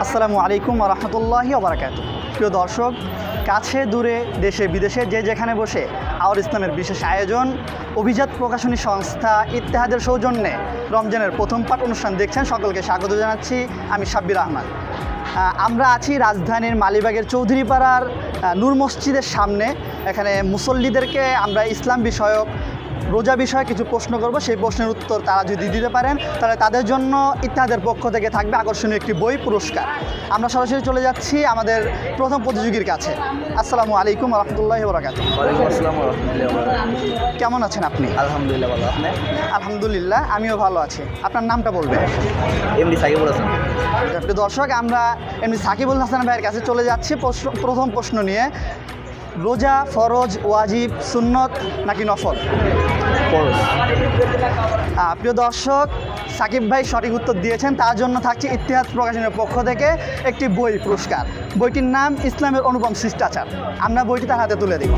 আসসালামু আলাইকুম ওয়া রাহমাতুল্লাহি ওয়া বারাকাতুহু। প্রিয় দর্শক, কাছে দূরে দেশে বিদেশে যে যেখানে বসে আওয়ার ইসলামের বিশেষ আয়োজন অভিজাত প্রকাশনী সংস্থা ইত্তেহাদের সৌজন্যে রমজানের প্রথম পাঠ অনুষ্ঠান দেখছেন, সকলকে স্বাগত জানাচ্ছি। আমি সাব্বির আহমদ। আমরা আছি রাজধানীর মালিবাগের চৌধুরীপাড়ার নূর মসজিদের সামনে। এখানে মুসল্লিদেরকে আমরা ইসলাম বিষয়ক রোজা বিষয়ে কিছু প্রশ্ন করব। সেই প্রশ্নের উত্তর তারা যদি দিতে পারেন তাহলে তাদের জন্য ইত্তেহাদের পক্ষ থেকে থাকবে আকর্ষণীয় একটি বই পুরস্কার। আমরা সরাসরি চলে যাচ্ছি আমাদের প্রথম প্রতিযোগীর কাছে। আসসালামু আলাইকুম ওয়া রাহমাতুল্লাহি ওয়া বারাকাতুহু। ওয়ালাইকুম আসসালাম ওয়া রাহমাতুল্লাহি ওয়া বারাকাতুহু। কেমন আছেন আপনি? আলহামদুলিল্লাহ ভালো। আপনি? আলহামদুলিল্লাহ, আমিও ভালো আছি। আপনার নামটা বলবেন? এমডি সাকিবুল হাসান। প্রিয় দর্শক, আমরা এমনি সাকিবুল হাসান ভাইয়ের কাছে চলে যাচ্ছি প্রথম প্রশ্ন নিয়ে। রোজা ফরজ, ওয়াজিব, সুন্নত নাকি নফল? ফরজ। প্রিয় দর্শক, সাকিব ভাই সঠিক উত্তর দিয়েছেন। তার জন্য থাকছে ইত্তেহাদ প্রকাশনের পক্ষ থেকে একটি বই পুরস্কার। বইটির নাম ইসলামের অনুপম শিষ্টাচার। আমরা বইটি তার হাতে তুলে দিব।